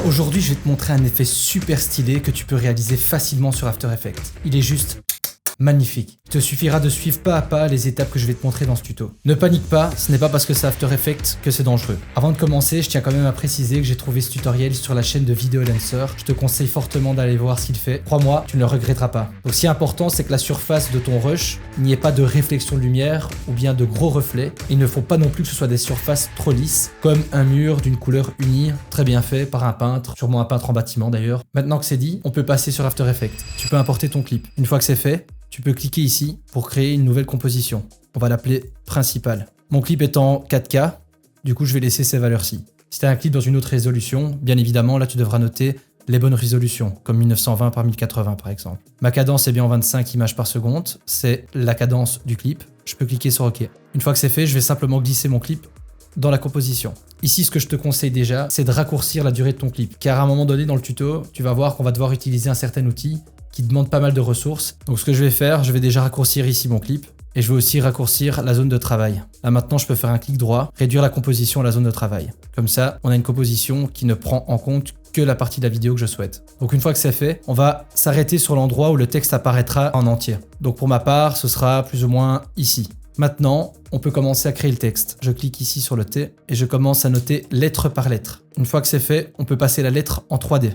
Aujourd'hui, je vais te montrer un effet super stylé que tu peux réaliser facilement sur After Effects. Il est juste magnifique. Il te suffira de suivre pas à pas les étapes que je vais te montrer dans ce tuto. Ne panique pas, ce n'est pas parce que c'est After Effects que c'est dangereux. Avant de commencer, je tiens quand même à préciser que j'ai trouvé ce tutoriel sur la chaîne de Videolancer. Je te conseille fortement d'aller voir ce qu'il fait. Crois-moi, tu ne le regretteras pas. Donc ce qui est important, c'est que la surface de ton rush, il n'y ait pas de réflexion de lumière ou bien de gros reflets. Il ne faut pas non plus que ce soit des surfaces trop lisses, comme un mur d'une couleur unie, très bien fait par un peintre, sûrement un peintre en bâtiment d'ailleurs. Maintenant que c'est dit, on peut passer sur After Effects. Tu peux importer ton clip. Une fois que c'est fait, tu peux cliquer ici pour créer une nouvelle composition. On va l'appeler principal. Mon clip est en 4K, du coup je vais laisser ces valeurs-ci. Si tu as un clip dans une autre résolution, bien évidemment là tu devras noter les bonnes résolutions, comme 1920 par 1080 par exemple. Ma cadence est bien en 25 images par seconde, c'est la cadence du clip. Je peux cliquer sur OK. Une fois que c'est fait, je vais simplement glisser mon clip dans la composition. Ici, ce que je te conseille déjà, c'est de raccourcir la durée de ton clip. Car à un moment donné dans le tuto, tu vas voir qu'on va devoir utiliser un certain outil qui demande pas mal de ressources. Donc ce que je vais faire, je vais déjà raccourcir ici mon clip et je vais aussi raccourcir la zone de travail. Là maintenant, je peux faire un clic droit, réduire la composition à la zone de travail. Comme ça, on a une composition qui ne prend en compte que la partie de la vidéo que je souhaite. Donc une fois que c'est fait, on va s'arrêter sur l'endroit où le texte apparaîtra en entier. Donc pour ma part, ce sera plus ou moins ici. Maintenant, on peut commencer à créer le texte. Je clique ici sur le T et je commence à noter lettre par lettre. Une fois que c'est fait, on peut passer la lettre en 3D.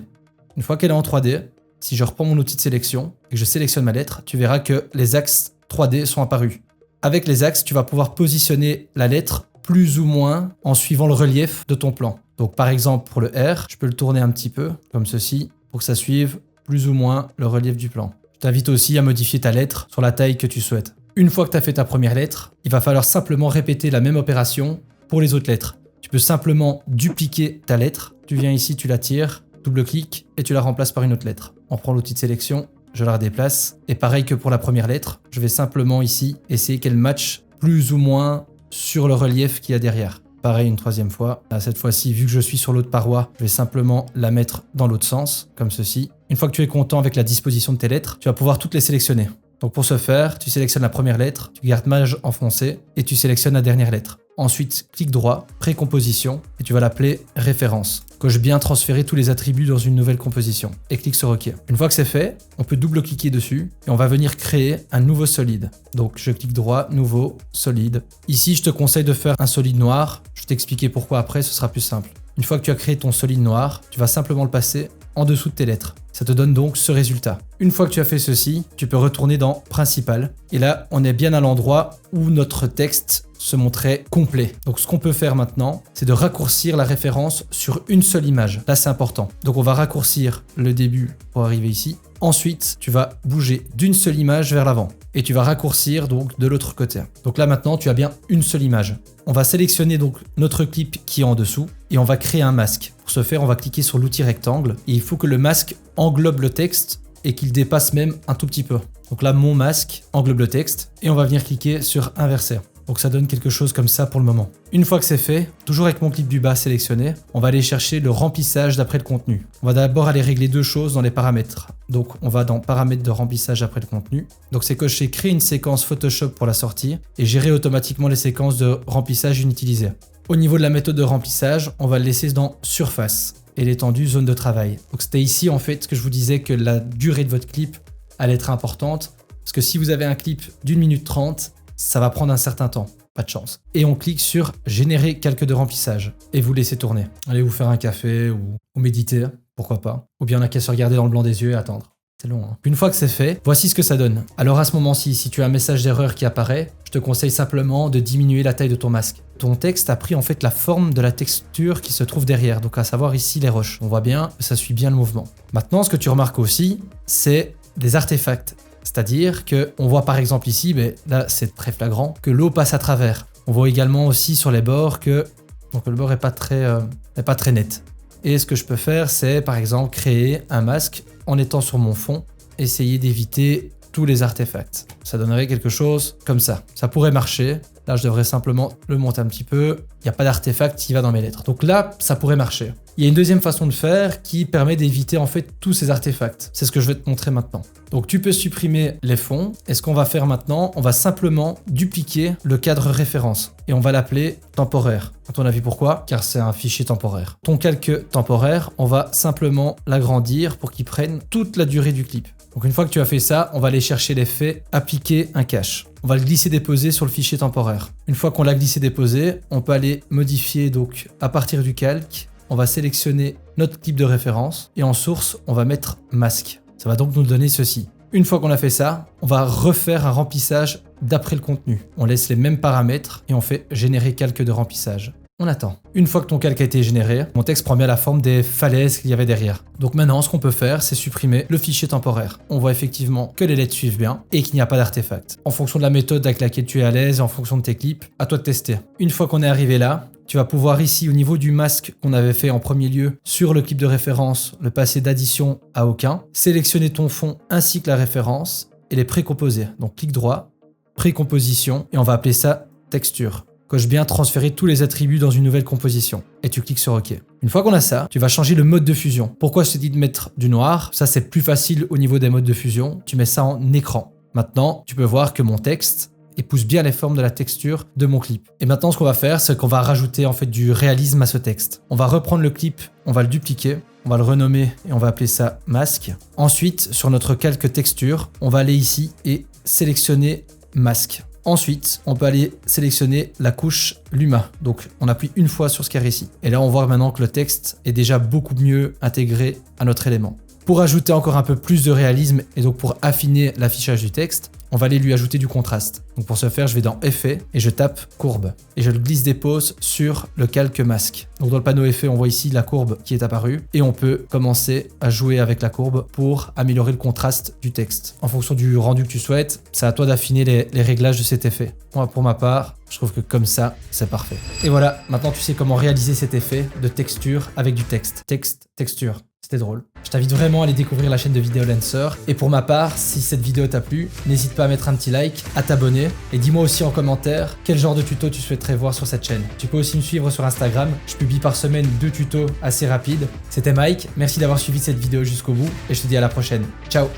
Une fois qu'elle est en 3D, si je reprends mon outil de sélection et que je sélectionne ma lettre, tu verras que les axes 3D sont apparus. Avec les axes, tu vas pouvoir positionner la lettre plus ou moins en suivant le relief de ton plan. Donc par exemple pour le R, je peux le tourner un petit peu comme ceci pour que ça suive plus ou moins le relief du plan. Je t'invite aussi à modifier ta lettre sur la taille que tu souhaites. Une fois que tu as fait ta première lettre, il va falloir simplement répéter la même opération pour les autres lettres. Tu peux simplement dupliquer ta lettre, tu viens ici, tu la tires, double-clic et tu la remplaces par une autre lettre. On prend l'outil de sélection, je la redéplace et pareil que pour la première lettre, je vais simplement ici essayer qu'elle matche plus ou moins sur le relief qu'il y a derrière. Pareil une troisième fois. Là, cette fois-ci, vu que je suis sur l'autre paroi, je vais simplement la mettre dans l'autre sens, comme ceci. Une fois que tu es content avec la disposition de tes lettres, tu vas pouvoir toutes les sélectionner. Donc pour ce faire, tu sélectionnes la première lettre, tu gardes Maj enfoncé et tu sélectionnes la dernière lettre. Ensuite, clic droit, précomposition et tu vas l'appeler référence. Coche bien transférer tous les attributs dans une nouvelle composition et clique sur OK. Une fois que c'est fait, on peut double-cliquer dessus et on va venir créer un nouveau solide. Donc je clique droit, nouveau, solide. Ici, je te conseille de faire un solide noir. Je vais t'expliquer pourquoi après, ce sera plus simple. Une fois que tu as créé ton solide noir, tu vas simplement le passer en dessous de tes lettres. Ça te donne donc ce résultat. Une fois que tu as fait ceci, tu peux retourner dans Principal. Et là, on est bien à l'endroit où notre texte se montrait complet. Donc ce qu'on peut faire maintenant, c'est de raccourcir la référence sur une seule image. Là, c'est important. Donc on va raccourcir le début pour arriver ici. Ensuite, tu vas bouger d'une seule image vers l'avant. Et tu vas raccourcir donc de l'autre côté. Donc là maintenant, tu as bien une seule image. On va sélectionner donc notre clip qui est en dessous et on va créer un masque. Pour ce faire, on va cliquer sur l'outil rectangle et il faut que le masque englobe le texte et qu'il dépasse même un tout petit peu. Donc là, mon masque englobe le texte et on va venir cliquer sur inverser. Donc ça donne quelque chose comme ça pour le moment. Une fois que c'est fait, toujours avec mon clip du bas sélectionné, on va aller chercher le remplissage d'après le contenu. On va d'abord aller régler deux choses dans les paramètres. Donc on va dans paramètres de remplissage après le contenu. Donc c'est cocher créer une séquence Photoshop pour la sortie et gérer automatiquement les séquences de remplissage inutilisées. Au niveau de la méthode de remplissage, on va le laisser dans surface et l'étendue zone de travail. Donc c'était ici en fait que je vous disais que la durée de votre clip allait être importante parce que si vous avez un clip d'1 minute 30, ça va prendre un certain temps, pas de chance. Et on clique sur générer calque de remplissage et vous laissez tourner. Allez vous faire un café ou méditer, pourquoi pas. Ou bien on a qu'à se regarder dans le blanc des yeux et attendre. C'est long, hein. Une fois que c'est fait, voici ce que ça donne. Alors à ce moment-ci, si tu as un message d'erreur qui apparaît, je te conseille simplement de diminuer la taille de ton masque. Ton texte a pris en fait la forme de la texture qui se trouve derrière, donc à savoir ici les roches. On voit bien que ça suit bien le mouvement. Maintenant, ce que tu remarques aussi, c'est des artefacts. C'est-à-dire qu'on voit par exemple ici, mais là c'est très flagrant, que l'eau passe à travers. On voit également aussi sur les bords que donc le bord n'est pas très net. Et ce que je peux faire, c'est par exemple créer un masque en étant sur mon fond, essayer d'éviter tous les artefacts. Ça donnerait quelque chose comme ça. Ça pourrait marcher, Là, je devrais simplement le monter un petit peu. Il n'y a pas d'artefact qui va dans mes lettres. Donc là, ça pourrait marcher. Il y a une deuxième façon de faire qui permet d'éviter en fait tous ces artefacts. C'est ce que je vais te montrer maintenant. Donc tu peux supprimer les fonds. Et ce qu'on va faire maintenant, on va simplement dupliquer le cadre référence. Et on va l'appeler temporaire. À ton avis pourquoi? Car c'est un fichier temporaire. Ton calque temporaire, on va simplement l'agrandir pour qu'il prenne toute la durée du clip. Donc une fois que tu as fait ça, on va aller chercher l'effet appliquer un cache. On va le glisser-déposer sur le fichier temporaire. Une fois qu'on l'a glissé-déposé, on peut aller modifier donc à partir du calque. On va sélectionner notre clip de référence et en source, on va mettre masque. Ça va donc nous donner ceci. Une fois qu'on a fait ça, on va refaire un remplissage d'après le contenu. On laisse les mêmes paramètres et on fait générer calque de remplissage. On attend. Une fois que ton calque a été généré, mon texte prend bien la forme des falaises qu'il y avait derrière. Donc maintenant, ce qu'on peut faire, c'est supprimer le fichier temporaire. On voit effectivement que les lettres suivent bien et qu'il n'y a pas d'artefact. En fonction de la méthode avec laquelle tu es à l'aise et en fonction de tes clips, à toi de tester. Une fois qu'on est arrivé là, tu vas pouvoir ici, au niveau du masque qu'on avait fait en premier lieu, sur le clip de référence, le passer d'addition à aucun, sélectionner ton fond ainsi que la référence et les précomposer. Donc clic droit, précomposition et on va appeler ça texture. Coche bien transférer tous les attributs dans une nouvelle composition et tu cliques sur OK. Une fois qu'on a ça, tu vas changer le mode de fusion. Pourquoi je t'ai dit de mettre du noir? Ça, c'est plus facile au niveau des modes de fusion. Tu mets ça en écran. Maintenant, tu peux voir que mon texte épouse bien les formes de la texture de mon clip. Et maintenant, ce qu'on va faire, c'est qu'on va rajouter en fait du réalisme à ce texte. On va reprendre le clip, on va le dupliquer, on va le renommer et on va appeler ça masque. Ensuite, sur notre calque texture, on va aller ici et sélectionner masque. Ensuite, on peut aller sélectionner la couche Luma. Donc, on appuie une fois sur ce carré ici. Et là, on voit maintenant que le texte est déjà beaucoup mieux intégré à notre élément. Pour ajouter encore un peu plus de réalisme et donc pour affiner l'affichage du texte, on va aller lui ajouter du contraste. Donc pour ce faire, je vais dans Effet et je tape courbe. Et je le glisse-dépose sur le calque masque. Donc dans le panneau Effet, on voit ici la courbe qui est apparue. Et on peut commencer à jouer avec la courbe pour améliorer le contraste du texte. En fonction du rendu que tu souhaites, c'est à toi d'affiner les réglages de cet effet. Moi, pour ma part, je trouve que comme ça, c'est parfait. Et voilà, maintenant tu sais comment réaliser cet effet de texture avec du texte. Texte, texture. C'était drôle. Je t'invite vraiment à aller découvrir la chaîne de Videolancer. Et pour ma part, si cette vidéo t'a plu, n'hésite pas à mettre un petit like, à t'abonner. Et dis-moi aussi en commentaire quel genre de tuto tu souhaiterais voir sur cette chaîne. Tu peux aussi me suivre sur Instagram. Je publie par semaine 2 tutos assez rapides. C'était Mike. Merci d'avoir suivi cette vidéo jusqu'au bout. Et je te dis à la prochaine. Ciao!